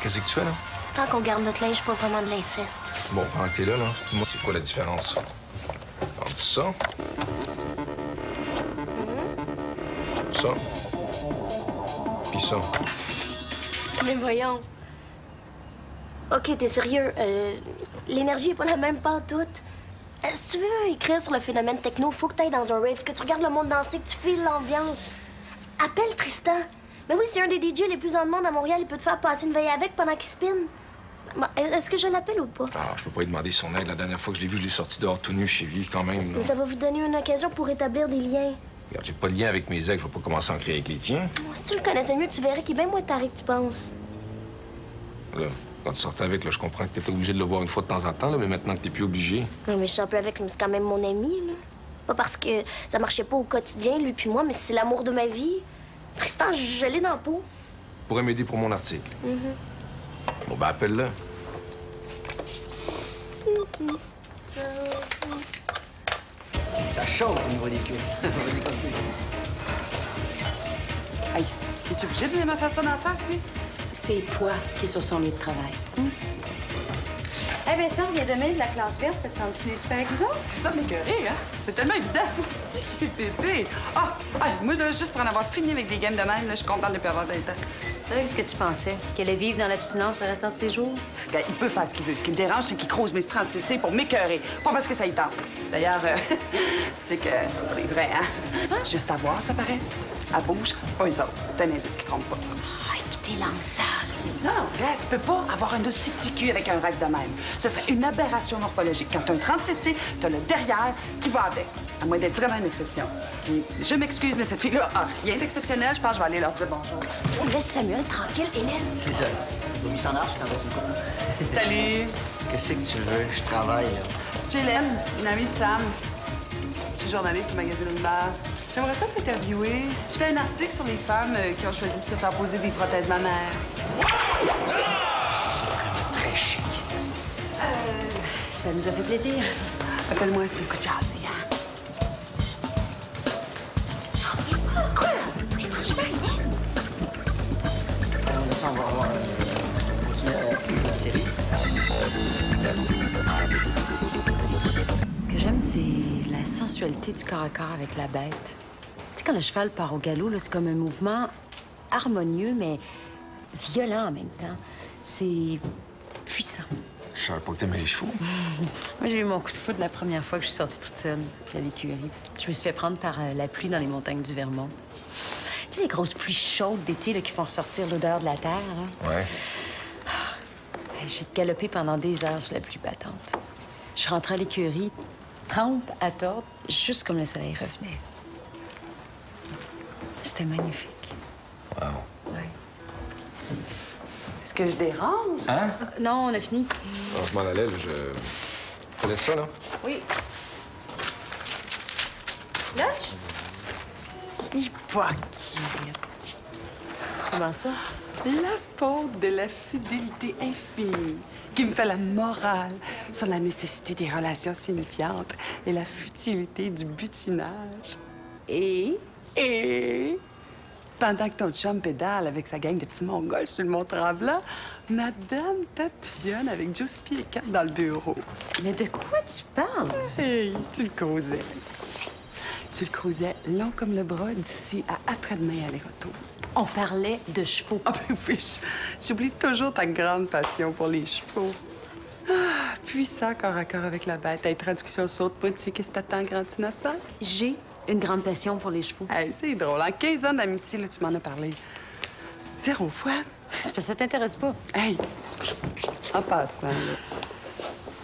Qu'est-ce que tu fais, là? Tant qu'on garde notre linge, pas vraiment de l'inceste. Bon, pendant que t'es là, dis-moi, c'est quoi la différence? Entre ça... ça... puis ça. Mais voyons. OK, t'es sérieux? L'énergie est pas la même pantoute. Si tu veux écrire sur le phénomène techno, faut que t'ailles dans un rave, que tu regardes le monde danser, que tu files l'ambiance. Appelle Tristan. Mais oui, c'est un des DJ les plus en demande à Montréal. Il peut te faire passer une veille avec pendant qu'il spin. Bon, est-ce que je l'appelle ou pas? Ah, je peux pas lui demander son aide. La dernière fois que je l'ai vu, je l'ai sorti dehors tout nu chez lui, quand même. Mais ça va vous donner une occasion pour établir des liens. Regarde, j'ai pas de lien avec mes ex. Je vais pas commencer à en créer avec les tiens. Si tu le connaissais mieux, tu verrais qu'il est bien moins taré que tu penses. Là, quand tu sortais avec, là, je comprends que t'étais obligé de le voir une fois de temps en temps, là, mais maintenant que t'es plus obligé... Non, mais je sors plus avec, mais c'est quand même mon ami, là. Pas parce que ça marchait pas au quotidien, lui puis moi, mais c'est l'amour de ma vie. Tristan, je l'ai dans la peau. Pourrais m'aider pour mon article. Bon, ben, appelle-le. Ça chauffe au niveau des cuisses. Vas-y, continue. Hey, es-tu obligé de venir me faire ça dans la face, lui? C'est toi qui es sur son lieu de travail. Eh bien, ça, on vient de de la classe verte. Ça te tente de venir super avec vous autres? Ça m'écœurer, hein? C'est tellement évident. Petit bébé. Ah! Moi, là, juste pour en avoir fini avec des games de même, là, je suis contente de ne plus avoir d'être. Qu'est-ce que tu pensais? Qu'elle allait vivre dans l'abstinence le restant de ses jours? Bien, il peut faire ce qu'il veut. Ce qui me dérange, c'est qu'il croise mes 36C pour m'écœurer. Pas parce que ça y tente. D'ailleurs, c'est que c'est pas vrai, hein? Juste à voir, ça paraît. Elle bouge, pas eux autres. C'est un indice qui trompe pas, ça. Ay, quittez l'ensemble. Non, regarde, tu peux pas avoir un aussi petit cul avec un rêve de même. Ce serait une aberration morphologique. Quand t'as un 36C, t'as le derrière qui va avec. À moins d'être vraiment une exception. Puis, je m'excuse, mais cette fille-là a rien d'exceptionnel. Je pense que je vais aller leur dire bonjour. Laisse Samuel tranquille, Hélène. C'est ça. Tu as mis son âge, je t'envoie une coupe. Salut! Qu'est-ce que tu veux? Je travaille, là. Je suis Hélène, une amie de Sam. Je suis journaliste au magazine Univers. J'aimerais ça t'interviewer. Je fais un article sur les femmes qui ont choisi de se faire poser des prothèses mammaires. Ça, c'est vraiment très chic. Ça nous a fait plaisir. Appelle-moi si t'écoutes jazzy, hein? On va voir. Continuer la série. Ce que j'aime, c'est la sensualité du corps à corps avec la bête. Tu sais, quand le cheval part au galop, là, c'est comme un mouvement harmonieux, mais violent en même temps. C'est puissant. Je savais pas que t'aimais les chevaux. Moi, j'ai eu mon coup de foudre la première fois que je suis sortie toute seule à l'écurie. Je me suis fait prendre par la pluie dans les montagnes du Vermont. Tu sais, les grosses pluies chaudes d'été là, qui font ressortir l'odeur de la terre, là. Ouais. J'ai galopé pendant des heures sur la pluie battante. Je rentrais à l'écurie, trempe à tordre, juste comme le soleil revenait. C'était magnifique. Wow. Ouais. Est-ce que je dérange? Hein? Non, on a fini. Alors, je m'en allais, là, je te laisse ça, là. Oui. Lunch? Hypocrite. Comment ça? L'apôtre de la fidélité infinie qui me fait la morale sur la nécessité des relations signifiantes et la futilité du butinage. Et? Et pendant que ton chum pédale avec sa gang de petits mongols sur le Mont-Tremblant, Madame papillonne avec Joe Pied et Kat dans le bureau. Mais de quoi tu parles? Hey, tu le causais. Tu le creusais long comme le bras d'ici à après-demain aller-retour. On parlait de chevaux. Ah ben oui, j'oublie toujours ta grande passion pour les chevaux. Ah, puissant corps à corps avec la bête. Hey, traduction saute pas dessus. Qu'est-ce que t'attends, grand innocent? J'ai une grande passion pour les chevaux. Hey, c'est drôle. En 15 ans d'amitié, là, tu m'en as parlé. Zéro fois. C'est parce que ça t'intéresse pas. Hey, en passant, là,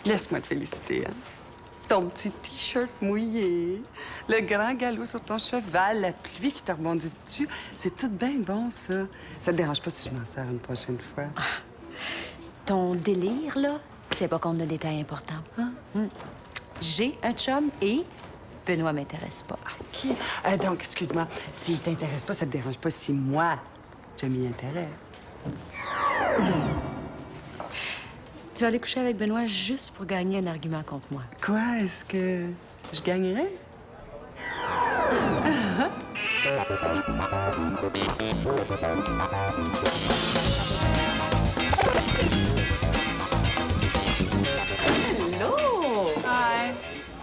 laisse-moi te féliciter, hein? Ton petit T-shirt mouillé, le grand galop sur ton cheval, la pluie qui t'a rebondi dessus, c'est tout bien bon, ça. Ça te dérange pas si je m'en sers une prochaine fois? Ton délire, là, c'est pas compte de détails importants. Hein? J'ai un chum et Benoît m'intéresse pas. OK. Donc, excuse-moi, s'il t'intéresse pas, ça te dérange pas si moi, je m'y intéresse? Tu vas aller coucher avec Benoît juste pour gagner un argument contre moi. Quoi? Est-ce que je gagnerais?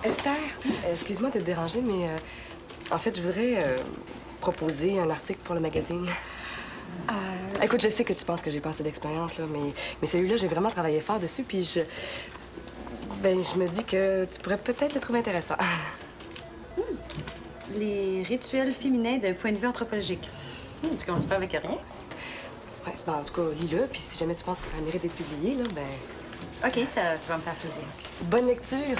Esther, excuse-moi de te déranger, mais en fait, je voudrais proposer un article pour le magazine. Écoute, je sais que tu penses que j'ai pas assez d'expérience, là, mais celui-là, j'ai vraiment travaillé fort dessus, puis je me dis que tu pourrais peut-être le trouver intéressant. Les rituels féminins d'un point de vue anthropologique. Tu commences pas avec rien? Ouais, ben, en tout cas, lis-le, puis si jamais tu penses que ça mérite d'être publié, là, ben... OK, ça va me faire plaisir. Bonne lecture!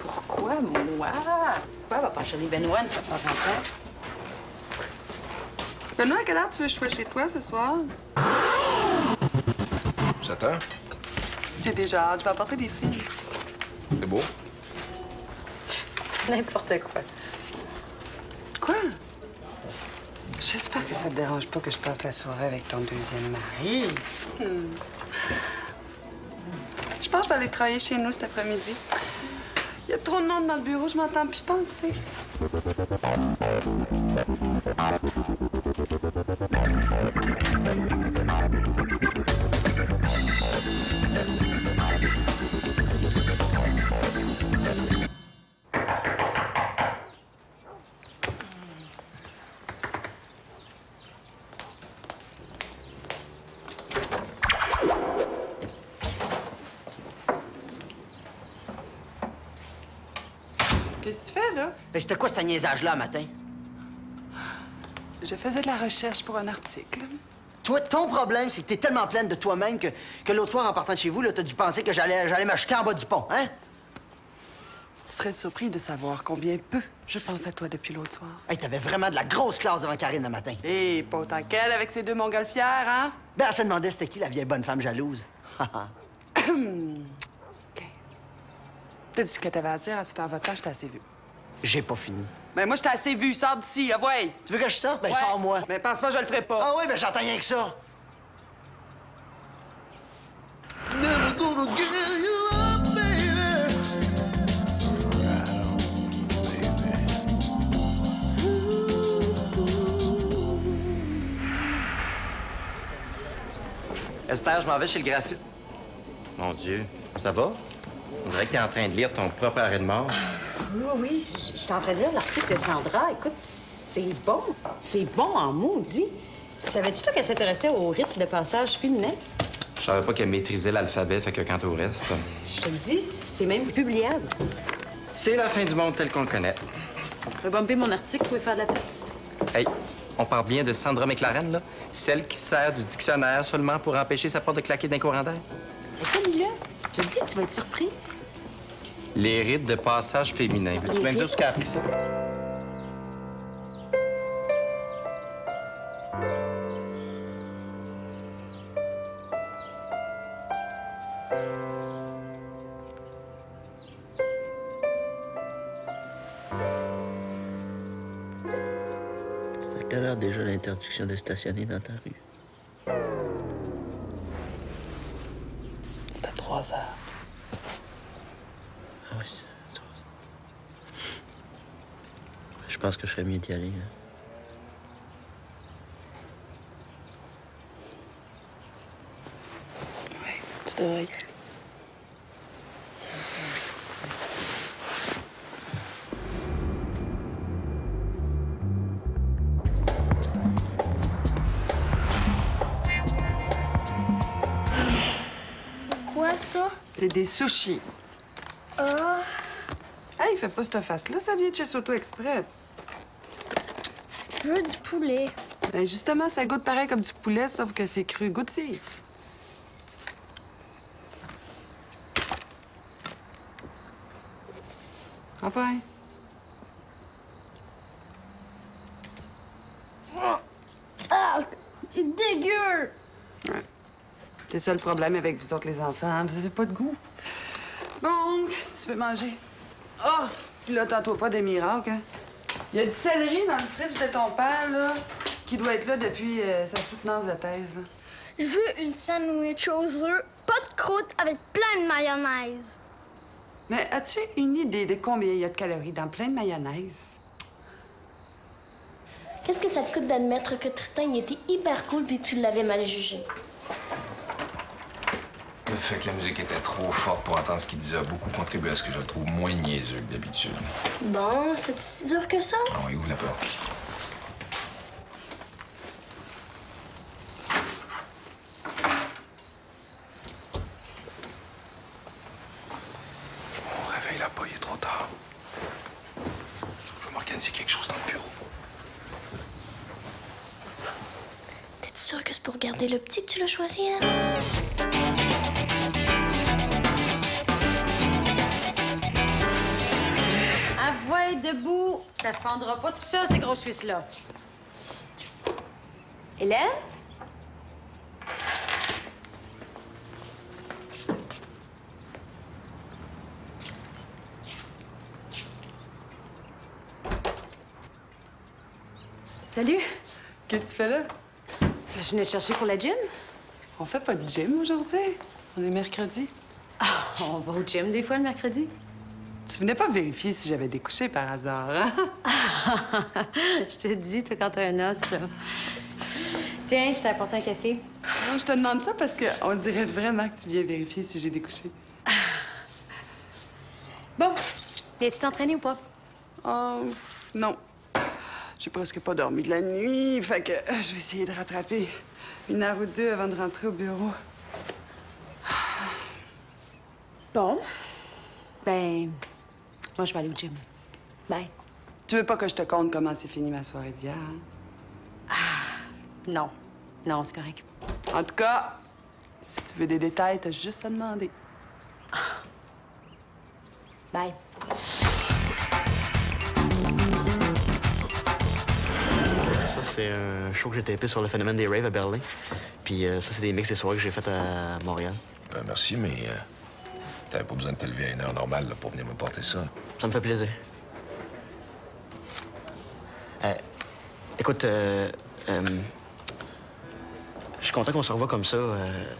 Pourquoi moi? Pourquoi elle va pas chez Benoît une fois de temps en temps? Benoît, à quelle heure tu veux que je sois chez toi ce soir? 7 heures? J'ai déjà hâte. Je vais apporter des filles. C'est beau? N'importe quoi. Quoi? J'espère que ça te dérange pas que je passe la soirée avec ton deuxième mari. Je pense que je vais aller travailler chez nous cet après-midi. Il y a trop de monde dans le bureau, je m'entends plus penser. Qu'est-ce que tu fais, là? Mais c'était quoi ce niaisage-là, matin? Je faisais de la recherche pour un article. Toi, ton problème, c'est que t'es tellement pleine de toi-même que l'autre soir, en partant de chez vous, là, t'as dû penser que j'allais me jeter en bas du pont, hein? Tu serais surpris de savoir combien peu je pense à toi depuis l'autre soir. Hey, t'avais vraiment de la grosse classe devant Karine le matin. Hé, pas autant qu'elle avec ses deux montgolfières, hein? Ben, elle se demandait c'était qui la vieille bonne femme jalouse. OK. T'as dit ce que t'avais à dire, tu t'en vas-t'en, je t'ai assez vu. J'ai pas fini. Ben moi, je t'ai assez vu, sors d'ici, ouais. Tu veux que je sorte? Ben, Ouais. sors-moi. Mais pense pas, je le ferai pas. Ah oui, ben j'entends rien que ça. Esther, je m'en vais chez le graphiste. Mon Dieu, ça va? On dirait que t'es en train de lire ton propre arrêt de mort. Oui, je suis en train de lire l'article de Sandra. Écoute, c'est bon. C'est bon en maudit. Savais-tu, toi, qu'elle s'intéressait au rythme de passage féminin? Je savais pas qu'elle maîtrisait l'alphabet, fait que quant au reste... Je te le dis, c'est même publiable. C'est la fin du monde tel qu'on le connaît. Je vais bumper mon article, vous pouvez faire de la place. Hey, on parle bien de Sandra McLaren, là? Celle qui se sert du dictionnaire seulement pour empêcher sa porte de claquer d'un courant d'air? Tiens, lis-le. Je te dis, tu vas être surpris. Les rites de passage féminin. Veux-tu même dire ce qu'elle a appris ça? C'est à quelle heure déjà l'interdiction de stationner dans ta rue? C'est à 3 heures. Ah oui, c'est... Je pense que je serais mieux d'y aller. Hein. Oui, tu devrais y aller. C'est quoi ça? C'est des sushis. Ah, Hey, fais pas cette face-là, ça vient de chez Soto Express. je veux du poulet. Ben justement, ça goûte pareil comme du poulet, sauf que c'est cru. Goûte-y. Enfin. Ah, c'est dégueu! Ouais. C'est ça le problème avec vous autres, les enfants. Hein? Vous avez pas de goût. Bon, qu'est-ce que tu veux manger? Ah! Puis là, tends-toi pas des miracles, hein? Il y a du céleri dans le fridge de ton père, là, qui doit être là depuis sa soutenance de thèse, là. Je veux une sandwich aux œufs, pas de croûte, avec plein de mayonnaise. Mais as-tu une idée de combien il y a de calories dans plein de mayonnaise? Qu'est-ce que ça te coûte d'admettre que Tristan, il était hyper cool puis que tu l'avais mal jugé? Le fait que la musique était trop forte pour entendre ce qu'il disait a beaucoup contribué à ce que je le trouve moins niaiseux que d'habitude. Bon, c'était si dur que ça? Ah oui, ouvre la porte. On réveille-la pas, il est trop tard. Je vais m'organiser quelque chose dans le bureau. T'es sûr que c'est pour garder le petit que tu l'as choisi, hein? Avoue debout. Ça fendra pas tout ça, ces grosses cuisses-là. Hélène? Salut. Qu'est-ce que tu fais là? Je venais te chercher pour la gym. On fait pas de gym aujourd'hui. On est mercredi. Ah, on va au gym des fois le mercredi. Tu venais pas vérifier si j'avais découché par hasard, hein? Je te dis, toi, quand t'as un os, là. Tiens, je t'ai apporté un café. Non, je te demande ça parce qu'on dirait vraiment que tu viens vérifier si j'ai découché. Bon, viens-tu t'entraîner ou pas? Oh, non. J'ai presque pas dormi de la nuit, fait que je vais essayer de rattraper 1 heure ou 2 avant de rentrer au bureau. Bon. Ben, moi, je vais aller au gym. Bye. Tu veux pas que je te conte comment s'est fini ma soirée d'hier, hein? Non. Non, c'est correct. En tout cas, si tu veux des détails, t'as juste à demander. Bye. Ça, c'est un show que j'ai tapé sur le phénomène des raves à Berlin. Puis ça, c'est des mix des soirées que j'ai faites à Montréal. Ben, merci, mais t'avais pas besoin de te lever à une heure normale là, pour venir me porter ça. Ça me fait plaisir. Écoute, je suis content qu'on se revoie comme ça.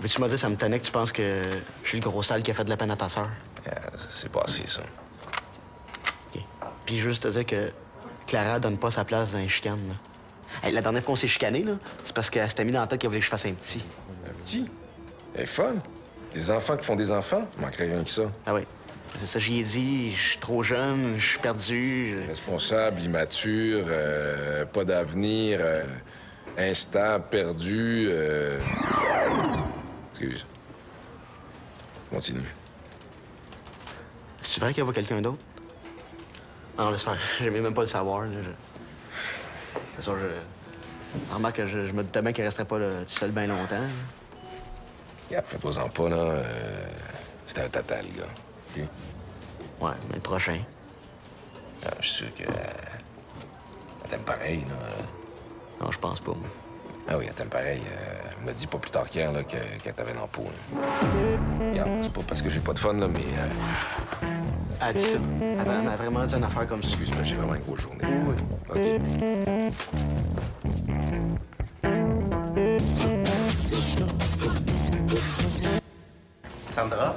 Veux-tu me dire, ça me tannait que tu penses que je suis le gros sale qui a fait de la peine à ta sœur? C'est passé, ça. OK. Puis juste te dire que Clara donne pas sa place dans les chicanes, là. Hey, la dernière fois qu'on s'est chicané, là, c'est parce qu'elle s'était mis dans la tête qu'elle voulait que je fasse un petit. Un petit? C'est fun. Des enfants qui font des enfants? Il manquerait rien que ça. Ah oui. C'est ça, j'y ai dit, je suis trop jeune, je suis perdu. Responsable, immature, pas d'avenir, instable, perdu. Excuse. Continue. C'est vrai qu'elle voit quelqu'un d'autre? Non, laisse faire. J'aimais même pas le savoir. Là. C'est ça, remarque que je me doutais bien qu'elle resterait pas là, tout seul bien longtemps. Regarde, fais-toi-en pas, là. C'était un total, gars. OK? Ouais, mais le prochain. Ah, je suis sûr que... elle t'aime pareil, là. Non, je pense pas, moi. Ah oui, elle t'aime pareil. Elle m'a dit pas plus tard qu'hier, là, qu'elle t'avait dans le pot, là. Regarde, c'est pas parce que j'ai pas de fun, là, mais... Elle a dit ça. Elle m'a vraiment dit une affaire comme ça. Excuse-moi, j'ai vraiment une grosse journée. Oui. OK. Sandra?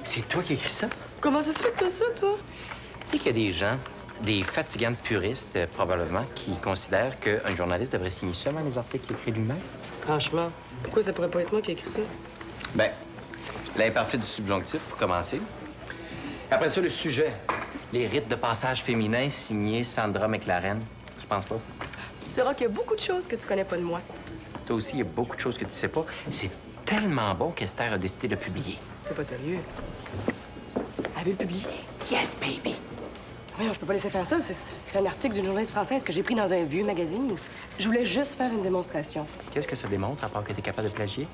C'est toi qui écris ça? Comment ça se fait que t'as ça, toi? Tu sais qu'il y a des gens, des fatigantes puristes, probablement, qui considèrent qu'un journaliste devrait signer seulement les articles qu'il écrit lui-même. Franchement, pourquoi ça pourrait pas être moi qui ai écrit ça? Bien, l'imparfait du subjonctif, pour commencer. Après ça, le sujet. Les rites de passage féminin signés Sandra McLaren. Je pense pas. Tu sauras qu'il y a beaucoup de choses que tu connais pas de moi. Toi aussi, il y a beaucoup de choses que tu sais pas. C'est tellement bon qu'Esther a décidé de le publier. T'es pas sérieux? Elle veut le publier? Yes, baby! Voyons, je peux pas laisser faire ça. C'est un article d'une journaliste française que j'ai pris dans un vieux magazine. Je voulais juste faire une démonstration. Qu'est-ce que ça démontre, à part que t'es capable de plagier?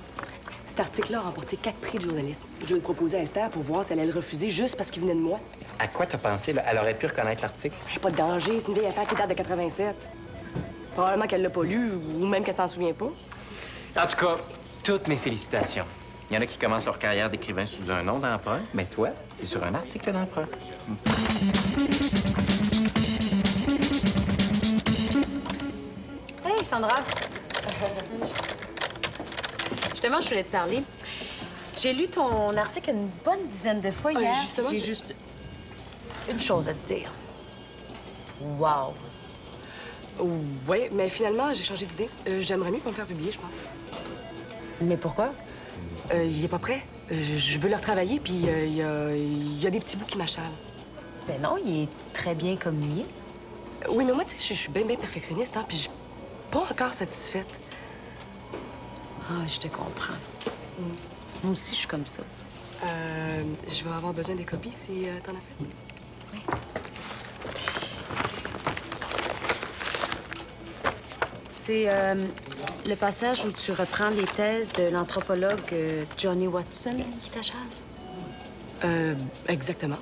Cet article-là a remporté 4 prix de journalisme. Je vais le proposer à Esther pour voir si elle allait le refuser juste parce qu'il venait de moi. À quoi t'as pensé, là? Elle aurait pu reconnaître l'article. Pas de danger, c'est une vieille affaire qui date de 87. Probablement qu'elle l'a pas lu ou même qu'elle s'en souvient pas. En tout cas, toutes mes félicitations. Il y en a qui commencent leur carrière d'écrivain sous un nom d'emprunt, mais toi, c'est sur un article d'emprunt. Hey, Sandra. Justement, je voulais te parler. J'ai lu ton article une bonne dizaine de fois hier. Justement, j'ai juste une chose à te dire. Wow. Ouais, mais finalement, j'ai changé d'idée. J'aimerais mieux pas me faire publier, je pense. Mais pourquoi? il est pas prêt. Je veux le retravailler, puis il y a des petits bouts qui m'achalent. Ben non, il est très bien comme il est. Oui, mais moi, tu sais, je suis bien perfectionniste, hein, puis je suis pas encore satisfaite. Ah, je te comprends. Moi aussi, je suis comme ça. Je vais avoir besoin des copies si t'en as fait. Oui. C'est le passage où tu reprends les thèses de l'anthropologue Johnny Watson qui t'achale? Exactement.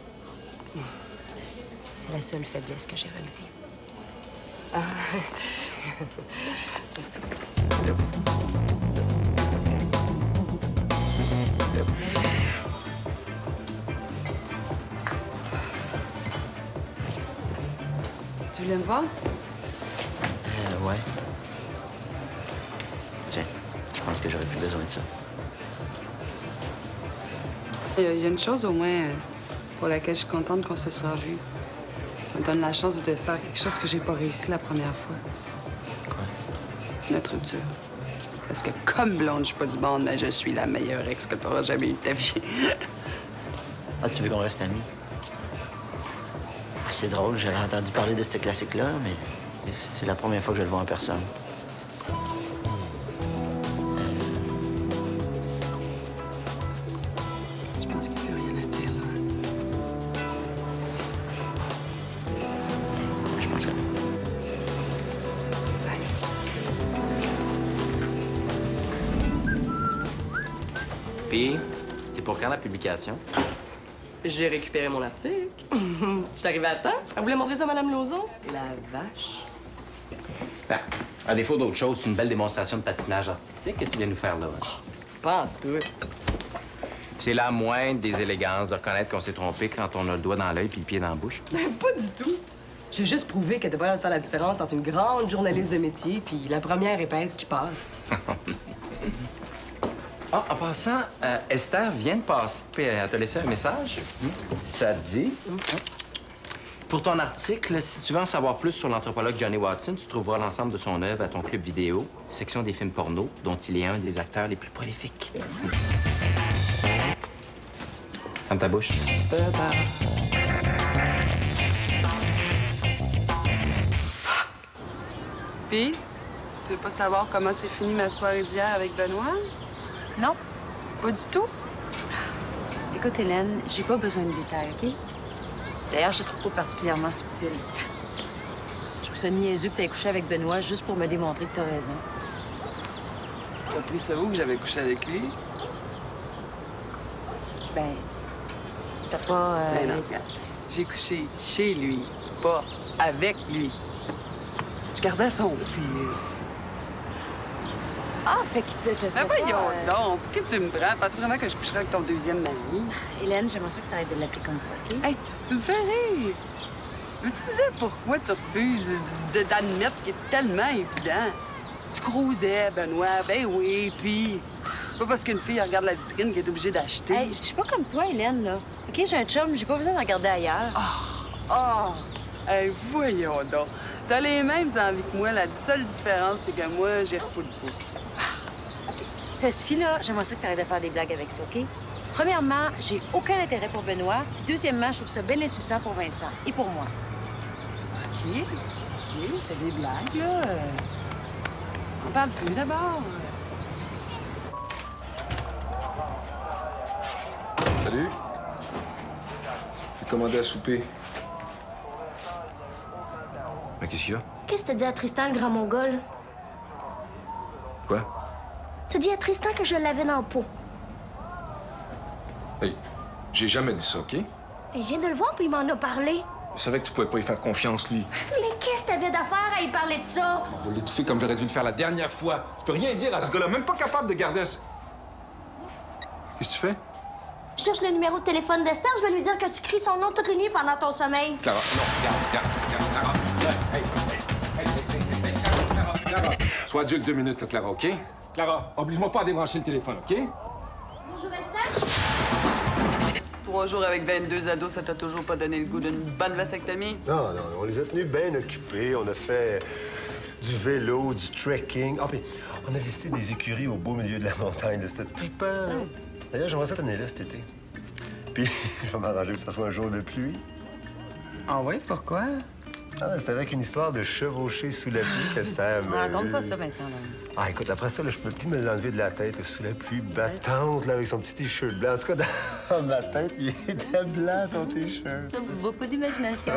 C'est la seule faiblesse que j'ai relevée. Ah. Merci. Tu voulais me voir? Ouais. Tiens, je pense que j'aurais plus besoin de ça. Il y a une chose au moins pour laquelle je suis contente qu'on se soit vus. Ça me donne la chance de faire quelque chose que j'ai pas réussi la première fois. Quoi? Notre rupture. Parce que comme blonde, je suis pas du monde, mais je suis la meilleure ex que tu auras jamais eu de ta vie. Ah, tu veux qu'on reste amis? Ah, c'est drôle, j'avais entendu parler de ce classique-là, mais c'est la première fois que je le vois en personne. Je pense qu'il n'y a plus rien à dire, là. Je pense que... Puis, c'est pour quand la publication? J'ai récupéré mon article. Je suis arrivée à temps. Elle voulait montrer ça à Mme Lauzon. La vache. Ben, à défaut d'autre chose, c'est une belle démonstration de patinage artistique que tu viens nous faire là. Pas en tout. C'est la moindre des élégances de reconnaître qu'on s'est trompé quand on a le doigt dans l'œil puis le pied dans la bouche. Ben, pas du tout. J'ai juste prouvé qu'elle était pas là de faire la différence entre une grande journaliste de métier puis la première épaisse qui passe. Ah, en passant, Esther vient de passer. Puis elle t'a laissé un message. Ça dit... Pour ton article, si tu veux en savoir plus sur l'anthropologue Johnny Watson, tu trouveras l'ensemble de son œuvre à ton club vidéo, section des films porno, dont il est un des acteurs les plus prolifiques. Ferme ta bouche. Puis, tu veux pas savoir comment s'est fini ma soirée d'hier avec Benoît? Non. Pas du tout? Écoute, Hélène, j'ai pas besoin de détails, OK? D'ailleurs, je te trouve pas particulièrement subtil. Je trouve ça niaiseux que t'aies couché avec Benoît juste pour me démontrer que t'as raison. T'as pris ça où que j'avais couché avec lui? Ben, t'as pas... Ben non, regarde. J'ai couché chez lui, pas avec lui. Je gardais son fils. Ah, fait que t'as Ben voyons donc, pourquoi tu me prends? Penses vraiment que je coucherais avec ton deuxième mari? Hélène, j'aimerais ça que t'arrêtes de l'appeler comme ça, OK? Hey, tu me fais rire! Veux-tu me dire pourquoi tu refuses d'admettre ce qui est tellement évident? Tu crousais, Benoît, ben oui, puis... Pas parce qu'une fille regarde la vitrine qu'elle est obligée d'acheter. Hey, je suis pas comme toi, Hélène, là. OK, j'ai un chum, j'ai pas besoin de regarder ailleurs. Hey, voyons donc. T'as les mêmes envies que moi. La seule différence, c'est que moi, j'ai refou le coup. Ça suffit, là. J'aimerais ça que t'arrêtes de faire des blagues avec ça, OK? Premièrement, j'ai aucun intérêt pour Benoît. Puis deuxièmement, je trouve ça bien insultant pour Vincent et pour moi. OK, c'était des blagues, là. On parle plus d'abord. Salut. J'ai commandé à souper. Mais qu'est-ce qu'il y a? Qu'est-ce que t'as dit à Tristan, le grand mongol? Quoi? T'as dit à Tristan que je l'avais dans le pot. Hey, j'ai jamais dit ça, OK? Et je viens de le voir, puis il m'en a parlé. Je savais que tu pouvais pas y faire confiance, lui. Mais qu'est-ce que t'avais d'affaire à y parler de ça? On va l'étouffer comme j'aurais dû le faire la dernière fois. Tu peux rien dire à ce gars-là, même pas capable de garder un... Qu'est-ce que tu fais? Je cherche le numéro de téléphone d'Esther, je vais lui dire que tu cries son nom toute la nuit pendant ton sommeil. Clara, non, regarde, Clara. Clara. Sois adulte 2 minutes, là, Clara, OK? Clara, oblige-moi pas à débrancher le téléphone, OK? Bonjour, Esther. 3 jours avec 22 ados, ça t'a toujours pas donné le goût d'une bonne vasectomie? Non, on les a tenus bien occupés. On a fait Du vélo, du trekking. Ah, puis on a visité des écuries au beau milieu de la montagne. C'était trippant. D'ailleurs, j'aimerais ça t'amener là cet été. Puis, je vais m'arranger pour que ce soit un jour de pluie. Ah oui? Pourquoi? Ah, c'était avec une histoire de chevaucher sous la pluie qu'Esther me... Raconte pas ça, Vincent. Là. Ah, écoute, après ça, là, je peux plus me l'enlever de la tête, là, sous la pluie battante, là, avec son petit T-shirt blanc. En tout cas, dans ma tête, il était blanc, ton T-shirt. Beaucoup d'imagination.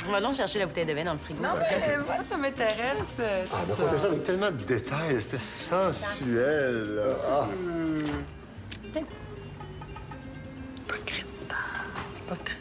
On va donc chercher la bouteille de vin dans le frigo. Non, mais moi, ça m'intéresse, Ah, mais on fait ça avec tellement de détails. C'était sensuel, là. Ah. Pas de grippe. Pas de grippe.